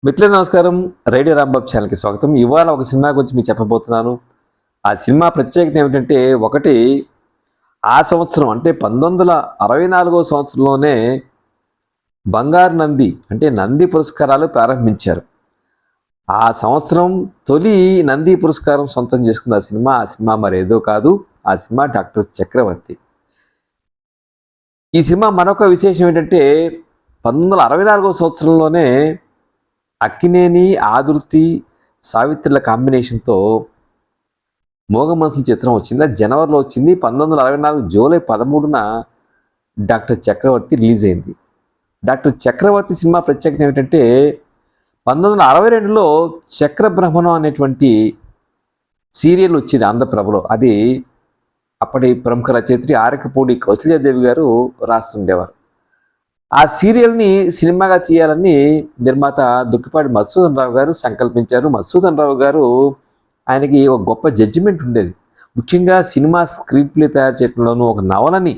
మిత్రులు నమస్కారం. రేడియో రాంబాబు ఛానల్‌కి స్వాగతం. ఇవాళ ఒక సినిమా గురించి మీకు చెప్పబోతున్నాను. ఆ సినిమా ప్రత్యేకత ఏమిటంటే, ఒకటి ఆ సంవత్సరం అంటే 1964 సంవత్సరంలోనే బంగారు నంది అంటే నంది పురస్కారాలు ప్రారంభించారు. ఆ సంవత్సరం తొలి నంది పురస్కారం సొంతం చేసుకుంది ఆ సినిమా. ఆ సినిమా మరేదో కాదు. ఆ సినిమా 'డాక్టర్ చక్రవర్తి'. ఈ సినిమా మరొక విశేషం ఏంటంటే 1964 సంవత్సరంలోనే అక్కినేని, ఆదుర్తి, సావిత్రిల కాంబినేషన్‌తో 'మోగ మనసులు' చిత్రం వచ్చింది. అది జనవరిలో వచ్చింది. 1964 జూలై 13న 'డాక్టర్ చక్రవర్తి' రిలీజ్ అయింది. 'డాక్టర్ చక్రవర్తి' సినిమా ప్రత్యేకత ఏమిటంటే 1962లో 'చక్రబ్రహ్మణం' అనేటువంటి సీరియల్ వచ్చేది ఆంధ్రప్రభలో. అది అప్పటి ప్రముఖ రచయిత్రి ఆరకపూడి కౌసల్యాదేవి గారు రాస్తుండేవారు. ఆ సీరియల్‌ని సినిమాగా తీయాలని నిర్మాత దుక్కిపాటి మధుసూదన్ రావు గారు సంకల్పించారు. మధుసూదన్ రావు గారు ఆయనకి ఒక గొప్ప జడ్జిమెంట్ ఉండేది. ముఖ్యంగా సినిమా స్క్రీన్ ప్లే తయారు చేయడంలోనూ, ఒక నవలని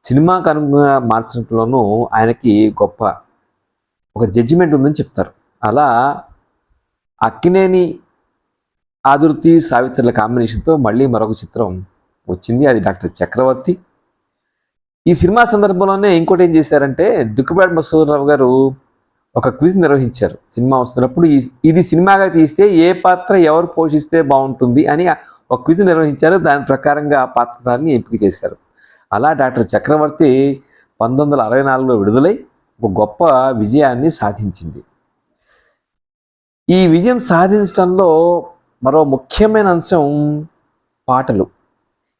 సినిమాకు అనుగుణంగా మార్చడంలోనూ ఆయనకి గొప్ప ఒక జడ్జిమెంట్ ఉందని చెప్తారు. అలా అక్కినేని, ఆదుర్తి, సావిత్రుల కాంబినేషన్‌తో మళ్ళీ మరొక చిత్రం వచ్చింది. అది 'డాక్టర్ చక్రవర్తి'. ఈ సినిమా సందర్భంలోనే ఇంకోటి ఏం చేశారంటే దుక్కిపాటి మధుసూదన్ రావు గారు ఒక క్విజ్ నిర్వహించారు. సినిమా వస్తున్నప్పుడు ఇది సినిమాగా తీస్తే ఏ పాత్ర ఎవరు పోషిస్తే బాగుంటుంది అని ఒక క్విజ్ నిర్వహించారు. దాని ప్రకారంగా ఆ పాత్రధారిని ఎంపిక చేశారు. అలా 'డాక్టర్ చక్రవర్తి' 1964లో విడుదలై ఒక గొప్ప విజయాన్ని సాధించింది. ఈ విజయం సాధించడంలో మరో ముఖ్యమైన అంశం పాటలు.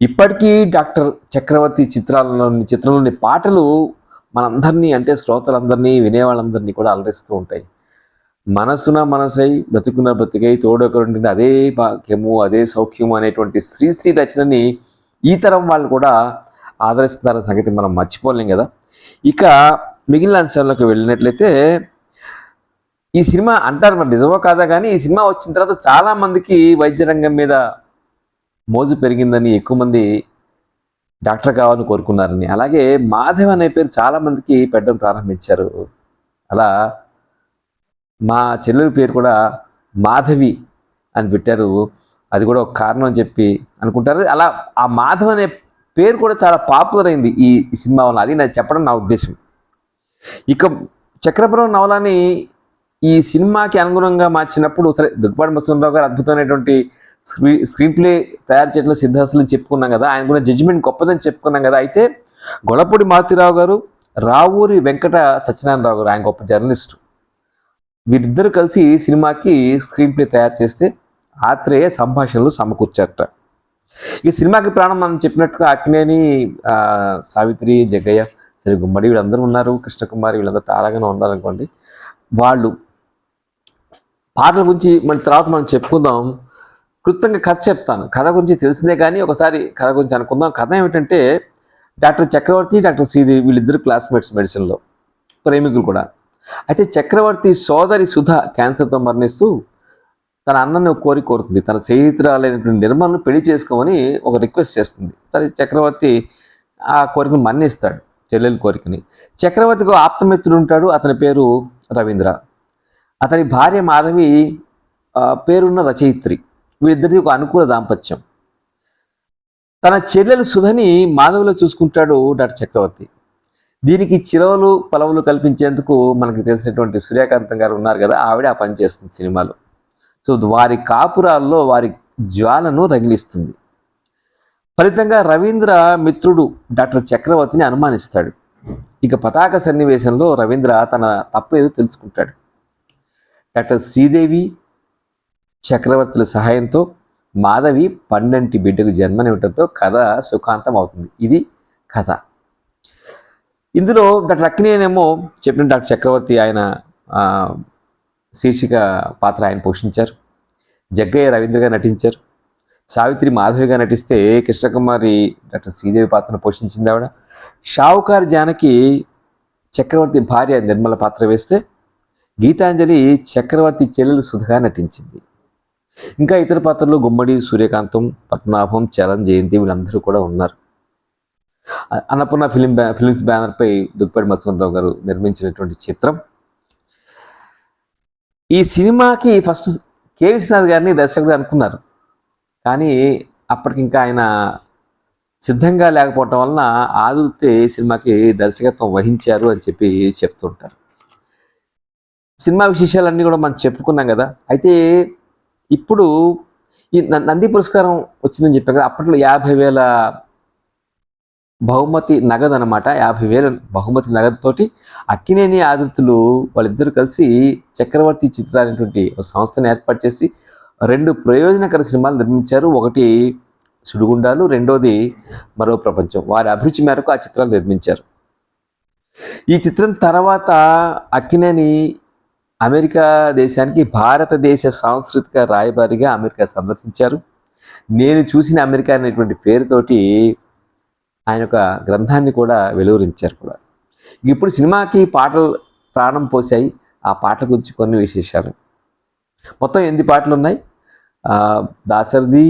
ఇప్పటికీ 'డాక్టర్ చక్రవర్తి' చిత్రంలోని పాటలు మనందరినీ అంటే శ్రోతలందరినీ, వినేవాళ్ళందరినీ కూడా అలరిస్తూ ఉంటాయి. మనసున మనసై బ్రతుకున బ్రతికై తోడొకరుండిన అదే భాగ్యము అదే సౌఖ్యము అనేటువంటి శ్రీశ్రీ రచనని ఈ తరం వాళ్ళు కూడా ఆదరిస్తున్నారన్న సంగతి మనం మర్చిపోలేం కదా. ఇక మిగిలిన అంశాల్లోకి వెళ్ళినట్లయితే ఈ సినిమా అంటారు, మరి నిజమో కాదా కానీ ఈ సినిమా వచ్చిన తర్వాత చాలా మందికి వైద్య రంగం మీద మోజు పెరిగిందని, ఎక్కువ మంది డాక్టర్ కావాలని కోరుకున్నారని. అలాగే మాధవ్ అనే పేరు చాలా మందికి పెట్టడం ప్రారంభించారు. అలా మా చెల్లెలి పేరు కూడా మాధవి అని పెట్టారు. అది కూడా ఒక కారణం అని చెప్పి అనుకుంటారు. అలా ఆ మాధవ్ అనే పేరు కూడా చాలా పాపులర్ అయింది ఈ సినిమా వల్ల. అది నేను చెప్పడం నా ఉద్దేశం. ఇక చక్రపురం నవలని ఈ సినిమాకి అనుగుణంగా మార్చినప్పుడు సరే దుగ్గిపాటి మధుసూదన్ గారు అద్భుతమైనటువంటి స్క్రీన్ ప్లే తయారు చేయడంలో సిద్ధాస్తులు చెప్పుకున్నాం కదా. ఆయన కూడా జడ్జిమెంట్ గొప్పదని చెప్పుకున్నాం కదా. అయితే గొల్లపూడి మారుతిరావు గారు, రావూరి వెంకట సత్యనారాయణరావు గారు ఆయన గొప్ప జర్నలిస్టు. వీరిద్దరు కలిసి సినిమాకి స్క్రీన్ ప్లే తయారు చేస్తే ఆత్రేయ సంభాషణలు సమకూర్చారట. ఈ సినిమాకి ప్రాణం మనం చెప్పినట్టుగా అక్కినేని, సావిత్రి, జగ్గయ్య, సరే గుమ్మడి వీళ్ళందరూ ఉన్నారు, కృష్ణకుమారి వీళ్ళందరూ తారాగానే ఉండాలనుకోండి. వాళ్ళు పాటల గురించి మన తర్వాత మనం చెప్పుకుందాం. క్లుప్తంగా కథ చెప్తాను. కథ గురించి తెలిసిందే కానీ ఒకసారి కథ గురించి అనుకుందాం. కథ ఏమిటంటే డాక్టర్ చక్రవర్తి, డాక్టర్ శ్రీదేవి వీళ్ళిద్దరు క్లాస్మేట్స్ మెడిసిన్లో, ప్రేమికులు కూడా. అయితే చక్రవర్తి సోదరి సుధ క్యాన్సర్తో మరణిస్తూ తన అన్నని ఒక కోరిక కోరుతుంది. తన స్నేహితురాలైనటువంటి నిర్మల్ను పెళ్లి చేసుకోమని ఒక రిక్వెస్ట్ చేస్తుంది. సరే చక్రవర్తి ఆ కోరికను మన్నిస్తాడు, చెల్లెలి కోరికని. చక్రవర్తికి ఒక ఆప్తమిత్రుడు ఉంటాడు, అతని పేరు రవీంద్ర. అతని భార్య మాధవి పేరున్న రచయిత్రి. వీళ్ళిద్దరిది ఒక అనుకూల దాంపత్యం. తన చెల్లెలు సుధని మాధవిలో చూసుకుంటాడు డాక్టర్ చక్రవర్తి. దీనికి చిరవలు పలవలు కల్పించేందుకు మనకి తెలిసినటువంటి సూర్యకాంతం గారు ఉన్నారు కదా, ఆవిడ ఆ పని చేస్తుంది సినిమాలో. సో వారి కాపురాల్లో వారి జ్వాలను రగిలిస్తుంది. ఫలితంగా రవీంద్ర మిత్రుడు డాక్టర్ చక్రవర్తిని అనుమానిస్తాడు. ఇక పతాక సన్నివేశంలో రవీంద్ర తన తప్పు ఏదో తెలుసుకుంటాడు. డాక్టర్ శ్రీదేవి, చక్రవర్తుల సహాయంతో మాధవి పండంటి బిడ్డకు జన్మనివ్వడంతో కథ సుఖాంతం అవుతుంది. ఇది కథ. ఇందులో డాక్టర్ అక్కినేనేమో చెప్పిన డాక్టర్ చక్రవర్తి ఆయన శీర్షిక పాత్ర ఆయన పోషించారు. జగ్గయ్య రవీంద్రగా నటించారు. సావిత్రి మాధవిగా నటిస్తే కృష్ణకుమారి డాక్టర్ శ్రీదేవి పాత్రను పోషించింది ఆవిడ. షావుకారు జానకి చక్రవర్తి భార్య నిర్మల పాత్ర వేస్తే గీతాంజలి చక్రవర్తి చెల్లెలు సుధగా నటించింది. ఇంకా ఇతర పాత్రలు గుమ్మడి, సూర్యకాంతం, పద్మనాభం, చరణ్, జయంతి వీళ్ళందరూ కూడా ఉన్నారు. అన్నపూర్ణ ఫిలిమ్స్ బ్యానర్పై దుక్కిపాటి మధుసూదన్ రావు గారు నిర్మించినటువంటి చిత్రం. ఈ సినిమాకి ఫస్ట్ కె విశ్వనాథ్ గారిని దర్శకుడు అనుకున్నారు, కానీ అప్పటికి ఇంకా ఆయన సిద్ధంగా లేకపోవటం వలన ఆదుర్తే సినిమాకి దర్శకత్వం వహించారు అని చెప్పి చెప్తుంటారు. సినిమా విశేషాలన్నీ కూడా మనం చెప్పుకున్నాం కదా. అయితే ఇప్పుడు ఈ నంది పురస్కారం వచ్చిందని చెప్పాం కదా, అప్పట్లో 50,000 బహుమతి నగదు అనమాట. 50,000 బహుమతి నగదుతోటి అక్కినేని ఆదుర్తులు వాళ్ళిద్దరూ కలిసి చక్రవర్తి చిత్ర అనేటువంటి ఒక సంస్థను ఏర్పాటు చేసి 2 ప్రయోజనకర సినిమాలు నిర్మించారు. ఒకటి సుడిగుండాలు, రెండోది మరో ప్రపంచం. వారి అభిరుచి మేరకు ఆ చిత్రాలు నిర్మించారు. ఈ చిత్రం తర్వాత అక్కినేని అమెరికా దేశానికి భారతదేశ సాంస్కృతిక రాయబారిగా అమెరికా సందర్శించారు. నేను చూసిన అమెరికా అనేటువంటి పేరుతోటి ఆయన ఒక గ్రంథాన్ని కూడా వెలువరించారు కూడా. ఇప్పుడు సినిమాకి పాటలు ప్రాణం పోసాయి. ఆ పాటల గురించి కొన్ని విశేషాలు. మొత్తం 8 పాటలు ఉన్నాయి. దాశరథి,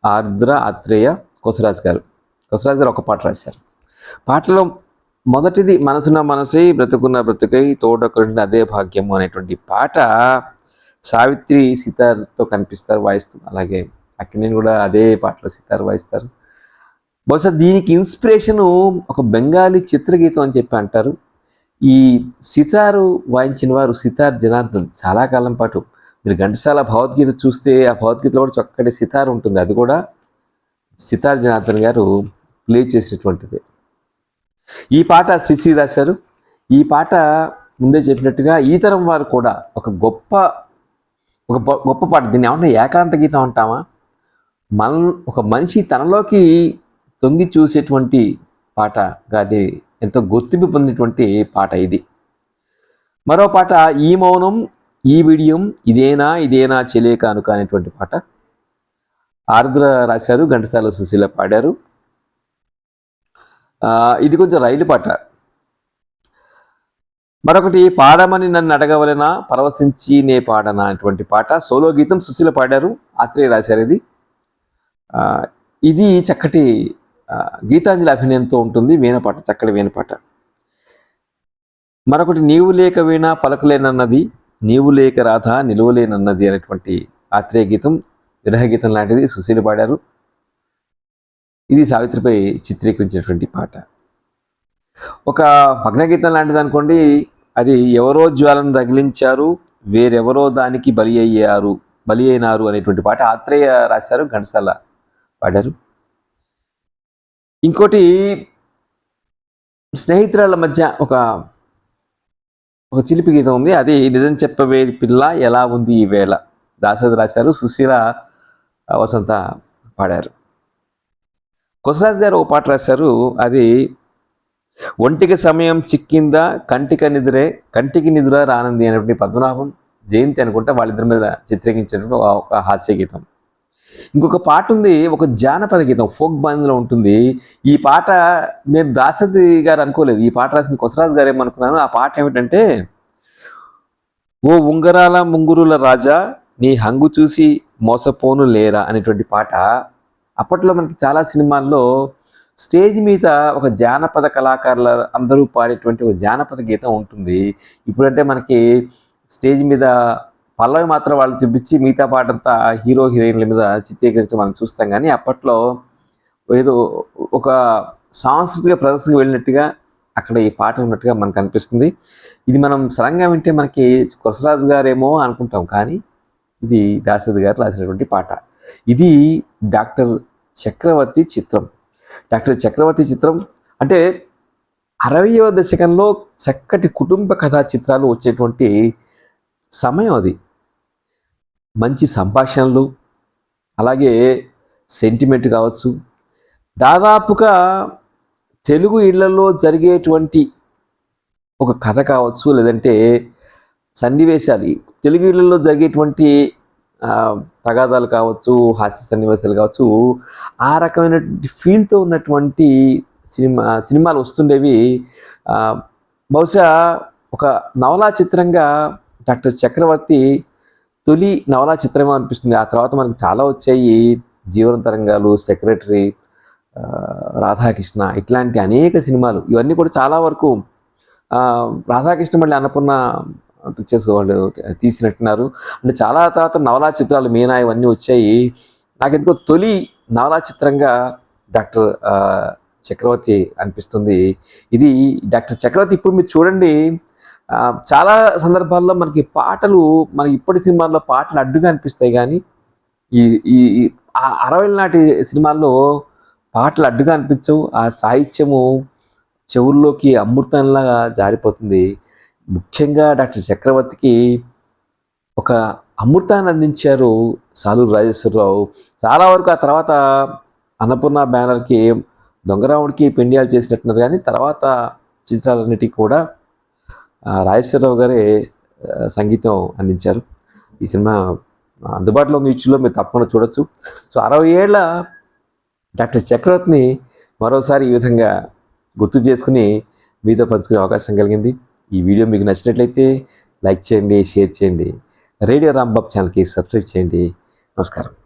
ఆర్ద్ర, ఆత్రేయ, కొసరాజు గారు ఒక పాట రాశారు. పాటలో మొదటిది మనసున మనసై బ్రతుకున్న బ్రతుకై తోడొకరుండి అదే భాగ్యము అనేటువంటి పాట సావిత్రి సితార్తో కనిపిస్తారు వాయిస్తూ. అలాగే అక్కినేని కూడా అదే పాటలో సితార్ వాయిస్తారు. బహుశా దీనికి ఇన్స్పిరేషను ఒక బెంగాలీ చిత్రగీతం అని చెప్పి అంటారు. ఈ సితారు వాయించిన వారు సితార్ జనార్దన్. చాలా కాలం పాటు మీరు ఘంటసాల భగవద్గీత చూస్తే ఆ భగవద్గీతలో కూడా చక్కటి సితార్ ఉంటుంది. అది కూడా సితార్ జనార్దన్ గారు ప్లే చేసినటువంటిది. ఈ పాట శ్రీశ్రీ రాశారు. ఈ పాట ముందే చెప్పినట్టుగా ఈ తరం వారు కూడా ఒక గొప్ప పాట. దీన్ని ఏమన్నా ఏకాంత గీతం అంటామా? ఒక మనిషి తనలోకి తొంగి చూసేటువంటి పాటగా అది ఎంతో గుర్తింపు పొందినటువంటి పాట ఇది. మరో పాట ఈ మౌనం ఈ బిడియం ఇదేనా చెలే కానుక అనేటువంటి పాట ఆర్ద్ర రాశారు, ఘంటసాల సుశీల పాడారు. ఇది కొంచెం రైలు పాట. మరొకటి పాడమని నన్ను అడగవలెనా పరవశించి నే పాడనా అనేటువంటి పాట సోలో గీతం సుశీల పాడారు, ఆత్రేయ రాశారు. ఇది చక్కటి గీతాంజలి అభినయంతో ఉంటుంది. వీణపాట, చక్కటి వీణపాట. మరొకటి నీవు లేక వీణ పలకలేనన్నది, నీవు లేక రాధ నిలువలేనన్నది అనేటువంటి ఆత్రేయ గీతం, విరహ గీతం లాంటిది సుశీల పాడారు. ఇది సావిత్రిపై చిత్రీకరించినటువంటి పాట. ఒక భగ్నగీతం లాంటిది అనుకోండి. అది ఎవరో జ్వాలను రగిలించారు, వేరెవరో దానికి బలి అయినారు అనేటువంటి పాట ఆత్రేయ రాశారు, ఘంటసాల పాడారు. ఇంకోటి స్నేహితురాళ్ళ మధ్య ఒక చిలిపి గీతం ఉంది. అది నిజం చెప్పవే పిల్ల ఎలా ఉంది ఈ వేళ, దాశరథి రాశారు, సుశీల వసంత పాడారు. కొసరాజు గారు ఒక పాట రాశారు. అది ఒంటికి సమయం చిక్కిందా కంటికి నిదుర రానంది అనేటువంటి పద్మనాభం జయంతి అనుకుంటా వాళ్ళిద్దరి మీద చిత్రీకరించినటువంటి ఒక హాస్య గీతం. ఇంకొక పాట ఉంది, ఒక జానపద గీతం, ఫోక్ బాండ్లో ఉంటుంది. ఈ పాట నేను దాశరథి గారు అనుకోలేదు, ఈ పాట రాసింది కొసరాజు గారు ఏమనుకున్నాను. ఆ పాట ఏమిటంటే, ఓ ఉంగరాల ముంగురుల రాజా నీ హంగు చూసి మోసపోను లేరా అనేటువంటి పాట. అప్పట్లో మనకి చాలా సినిమాల్లో స్టేజ్ మీద ఒక జానపద కళాకారుల అందరూ పాడేటువంటి ఒక జానపద గీతం ఉంటుంది. ఇప్పుడంటే మనకి స్టేజ్ మీద పల్లవి మాత్రం వాళ్ళు చూపించి మిగతా పాటంతా హీరో హీరోయిన్ల మీద చిత్రీకరించి మనం చూస్తాం. కానీ అప్పట్లో ఏదో ఒక సాంస్కృతిక ప్రదర్శనకు వెళ్ళినట్టుగా అక్కడ ఈ పాట ఉన్నట్టుగా మనకు అనిపిస్తుంది. ఇది మనం సడన్గా వింటే మనకి కొసరాజు గారేమో అనుకుంటాం, కానీ ఇది దాశరథి గారు రాసినటువంటి పాట. ఇది డాక్టర్ చక్రవర్తి చిత్రం. డాక్టర్ చక్రవర్తి చిత్రం అంటే 60వ దశకంలో చక్కటి కుటుంబ కథా చిత్రాలు వచ్చేటువంటి సమయం అది. మంచి సంభాషణలు, అలాగే సెంటిమెంట్ కావచ్చు, దాదాపుగా తెలుగు ఇళ్లలో జరిగేటువంటి ఒక కథ కావచ్చు, లేదంటే సన్నివేశాలు తెలుగు ఇళ్లలో జరిగేటువంటి తగాదాలు కావచ్చు, హాస్య సన్నివేశాలు కావచ్చు, ఆ రకమైనటువంటి ఫీల్తో ఉన్నటువంటి సినిమాలు వస్తుండేవి. బహుశా ఒక నవలా చిత్రంగా డాక్టర్ చక్రవర్తి తొలి నవలా చిత్రమే అనిపిస్తుంది. ఆ తర్వాత మనకు చాలా వచ్చాయి, జీవన తరంగాలు, సెక్రటరీ, రాధాకృష్ణ, ఇట్లాంటి అనేక సినిమాలు. ఇవన్నీ కూడా చాలా వరకు రాధాకృష్ణ మళ్ళీ అన్నపూర్ణ పిక్చర్స్ వాళ్ళు తీసినట్టున్నారు. అంటే చాలా తర్వాత నవలా చిత్రాలు మీనా ఇవన్నీ వచ్చాయి. నాకెందుకో తొలి నవలా చిత్రంగా డాక్టర్ చక్రవర్తి అనిపిస్తుంది. ఇది డాక్టర్ చక్రవర్తి ఇప్పుడు మీరు చూడండి, చాలా సందర్భాల్లో మనకి పాటలు మనకి ఇప్పటి సినిమాల్లో పాటలు అడ్డుగా అనిపిస్తాయి, కానీ ఈ ఈ ఈ ఆ 60ల నాటి సినిమాల్లో పాటలు అడ్డుగా అనిపించవు. ఆ సాహిత్యము చెవుల్లోకి అమృతంలాగా జారిపోతుంది. ముఖ్యంగా డాక్టర్ చక్రవర్తికి ఒక అమృతాన్ని అందించారు సాలూరు రాజేశ్వరరావు. చాలా వరకు ఆ తర్వాత అన్నపూర్ణ బ్యానర్కి దొంగరాముడికి పెండ్యాలు చేసినట్టున్నారు, కానీ తర్వాత చిత్రాలన్నిటికీ కూడా రాజేశ్వరరావు గారే సంగీతం అందించారు. ఈ సినిమా అందుబాటులో ఉన్న యూట్యూబ్లో మీరు తప్పకుండా చూడొచ్చు. సో 60 ఏళ్ల డాక్టర్ చక్రవర్తిని మరోసారి ఈ విధంగా గుర్తు చేసుకుని మీతో పంచుకునే అవకాశం కలిగింది. ఈ వీడియో మీకు నచ్చినట్లయితే లైక్ చేయండి, షేర్ చేయండి. రేడియో రాంబాబు ఛానల్కి సబ్స్క్రైబ్ చేయండి. నమస్కారం.